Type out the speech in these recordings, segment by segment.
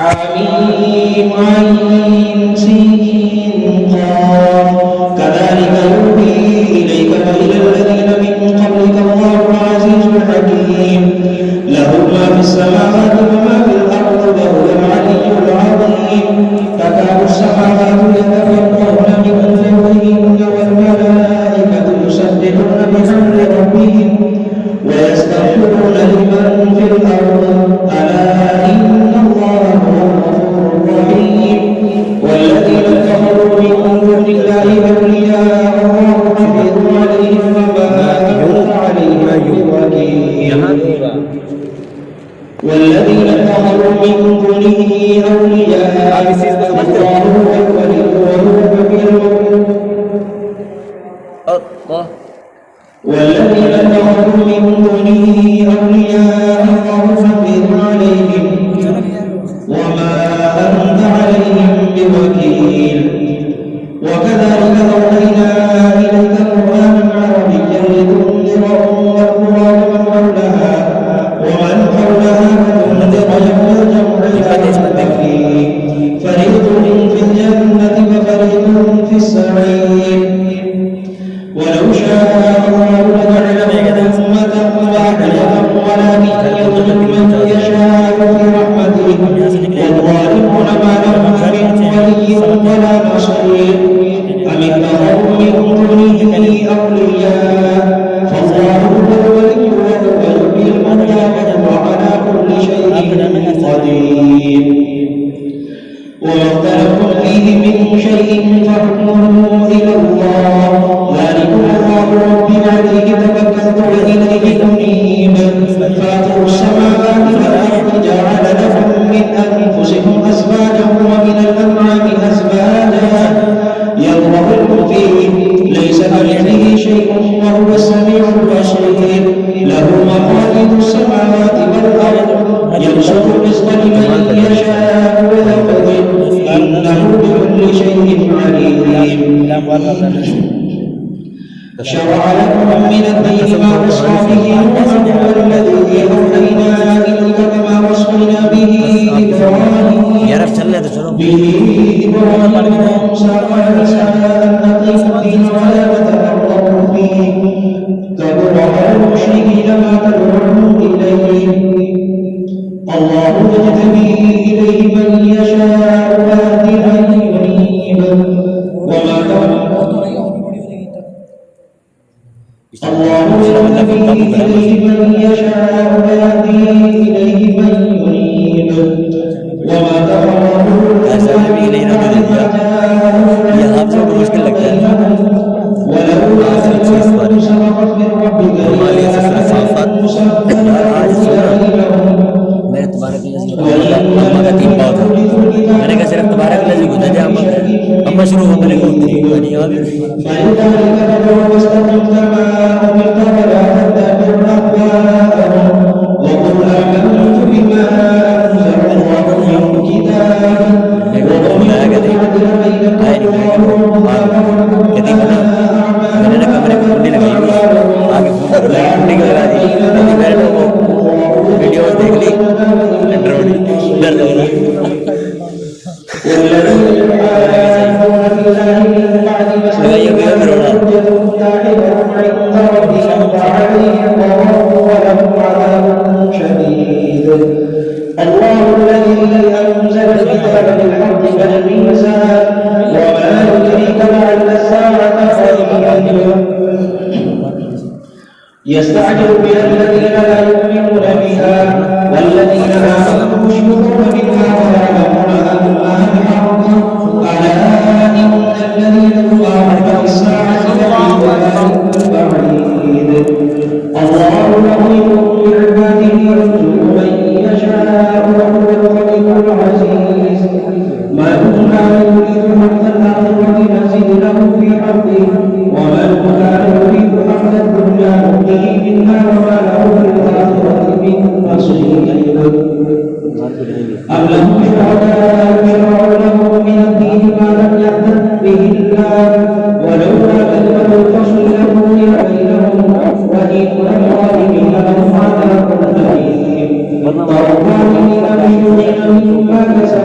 حميم عين سين قاف كذلك يوحي إليك وإلى الذين من قبلك الله العزيز الحكيم له ما في السماوات وما في الأرض وهو العلي العظيم تكاد السماوات يتفطرن من فوقهن والملائكة يسبحون بحمد ربهم ويستغفرون لمن في الأرض ألا إن الله هو الغفور الرحيم والذين اتخذوا من دون الله أولياء الله حفيظ عليهم وما أنت عليهم بوكيل والذين اتخذوا من دونه أولياء الله هو الولي وهو الكبير والذين اتخذوا من دونه أولياء الله حفيظ عليهم وما أنت عليهم بوكيل وكذلك أوحينا إليك قرآنا عربيا لتنذر أم القرى ومن حولها وتنذر يوم الجمع لا ريب فيه فريق في الجنة وفريق في السعير ولو شاء الله لجعلهم أمة واحدة ولكن يضل من يشاء في رحمته والظالمون ما لهم من ولي ولا نصير أم اتخذوا من دونه أولياء فالله هو الولي وهو يحيي الموتى وهو على كل شيء قدير وما اختلفتم فيه من شيء فحكمه إلى الله ذلكم الله ربي عليه توكلت وإليه أنيب فاطر السماوات والأرض جعل لكم من أنفسكم أزواجا ومن الأنعام أزواجا يضربكم فيه ليس كمثله شيء وهو السميع البصير له مقاليد السماوات والأرض يبسط الرزق لمن يشاء ويقدر إنه بكل شيء عليم شرع لكم من الدين ما وصى به نوحا والذي أوحينا إليك كما وصينا به إبراهيم وموسى وعيسى أن أقيموا الدين ولا تتفرقوا فيه كبر على المشركين ما تدعوهم إليه الله يجتبي إليه من يشاء ويهدي من ينيب وما الله يهدي إليه من يشاء ويهدي إليه من ينيب وما تفرقوا ولولا كلمة سبقت من ربك إلى أجل مسمى मैंने कहा सिर्फ तुम्हारा लजी होता है हम मशरूम हो मैंने वीडियोस देख ली डर लगा الله الذي أنزل الكتاب بالحق والميزان وما يدريك لعل الساعة قريب يستعجل بها الذين لا يؤمنون بها والذين آمنوا مشفقون منها ويعلمون أنها الحق ألا إن الذين يخافون في الساعة لفي ضلال بعيد الله لطيف بعباده يرزق من يشاء وهو القوي العزيز من كان يريد حق الآخرة نزد له في حقه ومن كان يريد حق الدنيا نؤتيه منها وما له في الآخرة من نصيب أم لهم شركاء شرعوا لهم من الدين ما لم يأذن به الله ولولا كلمة الفصل لقضي بينهم وإن الظالمين لهم عذاب أليم والظالمين مشفقين مما كسبوا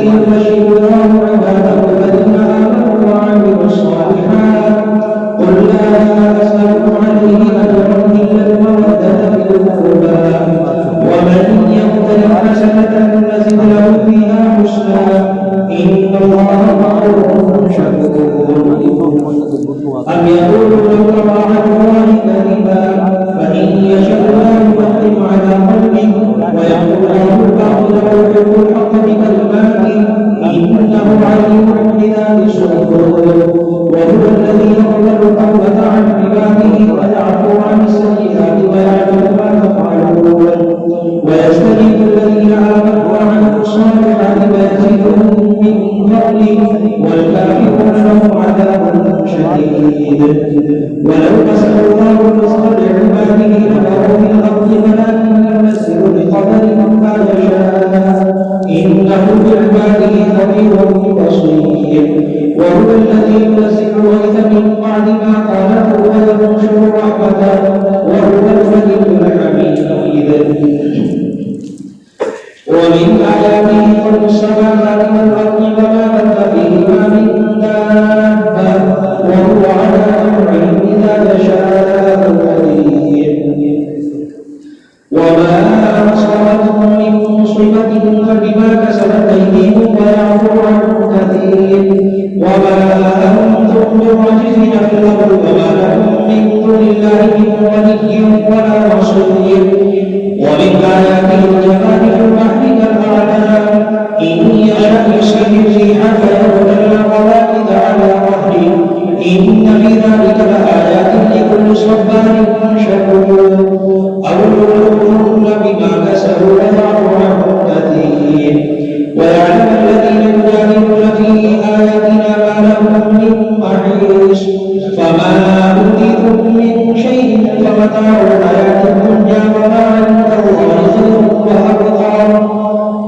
يبشر الله عباده الذين آمنوا وعملوا الصالحات قل لا أسألكم عليه أجرا إلا المودة في القربى ومن يقترف حسنة نزد له فيها حسنا إن الله غفور شكور أم يقولون افترى على الله كذبا فإن يشاء الله يختم على قلبه ويقول له بعض يحب الحق بكلماته إنه عليم بذات الصدور وهو الذي يقبل التوبة عن عباده ويعفو عن السيئات ويعلم ما تفعلون ويستجيب الذين آمنوا وعملوا الصالحات ويزيدهم من فضله والكافرون لهم عذاب شديد ولو نسأل الله الرزق لعباده لبغوا في الأرض ولكن ينزل بقدر ما يشاء إنه بعباده خبير بصير وهو الذي ينزل الغيث من بعد ما قنطوا وينشر رحمته وهو الولي الحميد ومن آياته خلق السماوات والأرض وما بث فيهما من دابة وهو على أمره إذا يشاء قدير وما أصابكم من مصيبة فبما كسبت أيديكم ويعفو عن كثير وما أنتم بمعجزين في الأرض وما لكم من دون الله من ولي ولا نصير ومن آياته الجبال في البحر كالأعلام إن يشأ يسكن الريح فيظللن رواكد على ظهره إن في ذلك لآيات لكل صبار شكور أو ينبئون بما كسبوا ويعفو عن كثير ويعلم الذين يجادلون في آياتنا ما لهم من محيص فما أوتيتم من شيء فمتاع الحياة الدنيا وما عند الله خير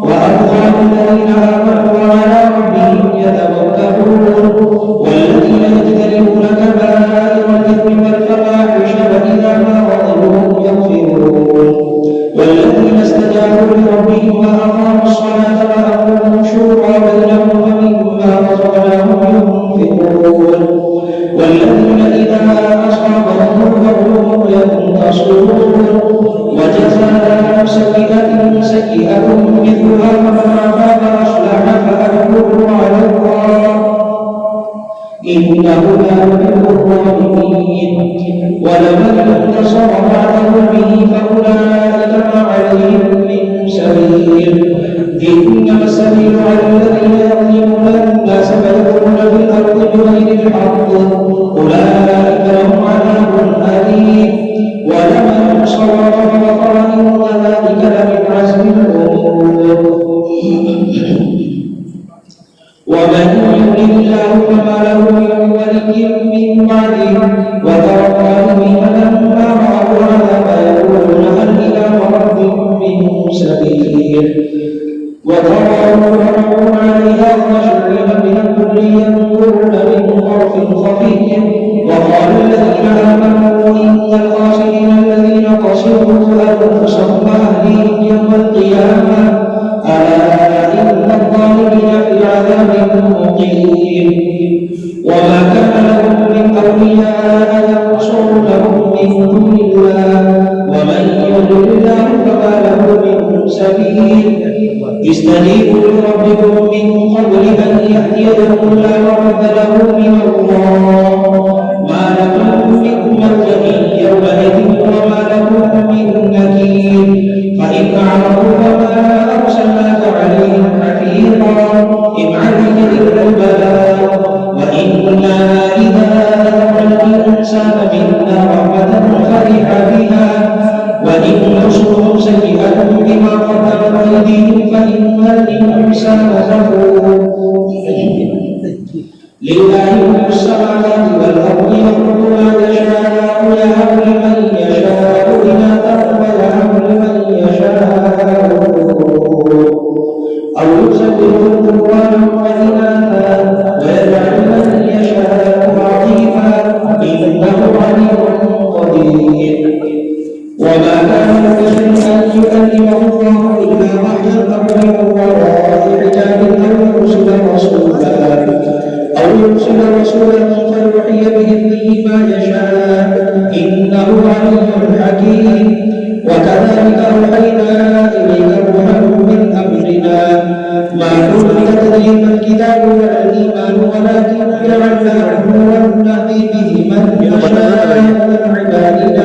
وأبقى للذين آمنوا وعلى ربهم يتوكلون والذين يجتنبون كبائر الإثم والفواحش وإذا ما غضبوا هم يغفرون والذين استجابوا لربهم وأقاموا الصلاة وأمرهم شورى بينهم ومما رزقناهم ينفقون والذين إذا أصابهم الضر ينتصرون وجزاء سيئة سيئة مثلها فمن عفا وأصلح فأجره على الله إنه لا يحب الظالمين ولمن انتصر بعد ظلمه فأولئك ما عليهم من سبيل إنما السبيل على الذين يظلمون الناس فيكفرون في الأرض بغير الحق أولئك لهم عذاب أليم ولمن صبر وغفر إن ذلك لمن عزم الأمور ومن يضلل الله فما له من ولي من بعده وترى الظالمين لما رأوا العذاب يقولون هل إلى مرد من سبيل وتراهم يعرضون عليها خاشعين من الذل ينظرون من طرف خفي وقال الذين آمنوا إن الخاسرين الذين خسروا أنفسهم وأهليهم يوم القيامة ألا إن الظالمين في عذاب مقيم وما كان لهم من أولياء ينصرونهم من دون الله ومن يضلل الله فما له من سبيل استجيبوا لربكم من قبل أن يأتي يوم لا مرد له من الله ما لكم من ملجأ يومئذ وما لكم من نكير فإن أعرضوا فما أرسلناك عليهم حفيظا إن عليك إلا البلاغ وإنا إذا أذقنا الإنسان منا رحمة فرح بها وإن تصبهم سيئة بما قدمت أيديهم فإن الإنسان كفور لله ملك السماوات والأرض يخلق ما يشاء يهب لمن يشاء إناثا ويهب لمن يشاء أو يزوجهم ذكرانا وإناثا ويجعل من يشاء عقيما إنه عليم قدير وما كان لبشر أن يكلمه الله إلا وحيا أو من وراء حجاب أو رسولا فيوحي بإذنه ما يشاء إنه علي حكيم وكذلك أوحينا إليك روحا من أمرنا ما كنت تدري ما الكتاب ولا الإيمان ولكن جعلناه نورا نهدي به من نشاء من عبادنا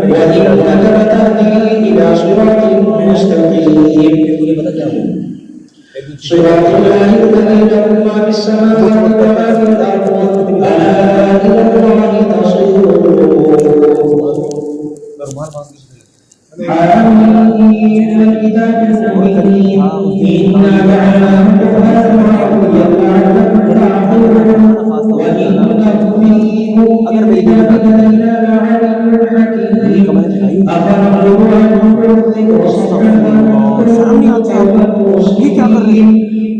وإنك لتهدي إلى صراط مستقيم صراط الله الذي له ما في السماوات وما في الأرض ألا إلى الله تصير حامين الكتاب المبين إنا جعلناه قرآنا عربيا لعلكم تعقلون وإنه في أم الكتاب لدينا لعلي حكيم أفنعرض عنه الذكر صفحا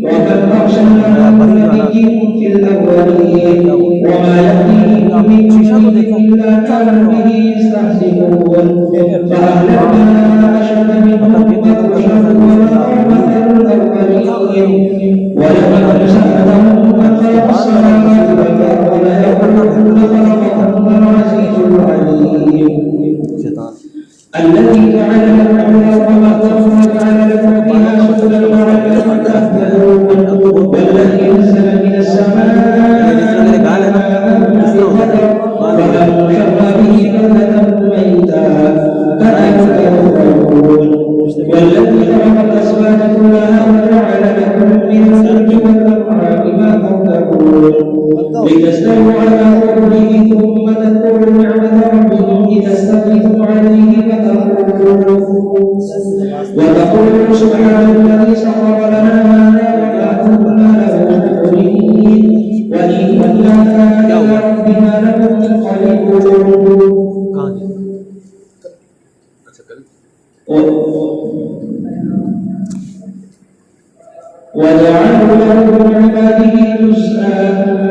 وكم أرسلنا من نبي في الأولين وما يأتيهم من نبي إلا كانوا به يستهزئون فأهلكنا أشد منهم بطشا وأغرقنا الأولين ولئن سألتهم من خلق السماوات والأرض ليقولن خلقهن العزيز العليم الذي جعل لكم الأرض مهدا وجعل لكم فيها سبلا لعلكم تهتدون والذي نزل من السماء فأنشرنا به بلدة ميتا كذلك يخرجون والذي خلق الأزواج كلها وجعل لكم من الفلك والأنعام ما تركبون لتستووا على ظهره ثم تذكروا نعمة ربكم إذا استويتم عليه وتقولوا سبحان الذي سخر لنا هذا وما كنا له مقرنين وإنا إلى ربنا لمنقلبون وجعلوا له من عباده جزءا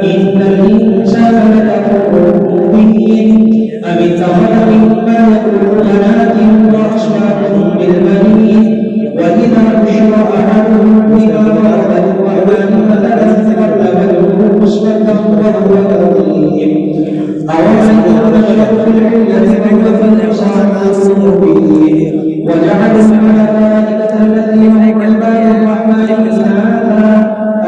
إن الإنسان لكفور مبين أم اتخذ مما يقول بنات وأصحابهم بالبنين وإذا بشر أحدهم بما ضرب الرحمن مثلا ظل وجهه مسودا وهو كظيم أولم ينشأ في الحلة وهو في الإحصان مبين وجعلوا الملائكة الذين هم عباد الرحمن إناثا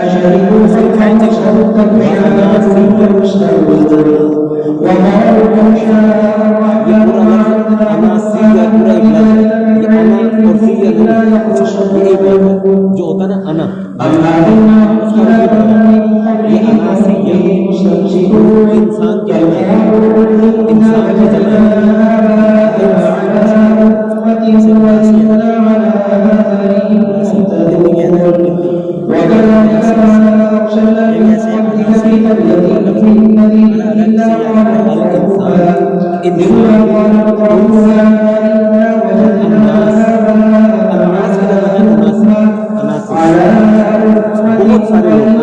أشهدوا خلقهم فصدقوا شهادتهم ويستهزئون وقالوا لو شاء الرحمن ما عبدناهم لا يخلصون जो होता है ना अना أم آتيناهم كتابا من قبله فهم به مستمسكون इंसान क्या है إنا وجدنا آباءنا على أمة وإنا على آثارهم مهتدون وكذلك ما أرسلنا من قبلك في قرية من نذير إلا قال مترفوها إنا وجدنا آباءنا على बहुत सारे लोग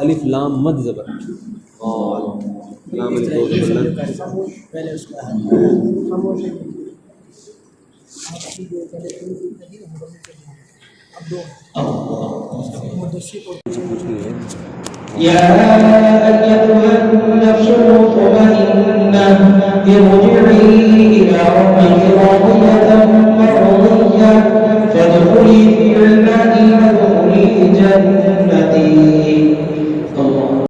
अलिफ लाम मद ज़बर लाम अलिफ दो ज़बर पहले उसका يا أيها النفس المطمئنة ارجعي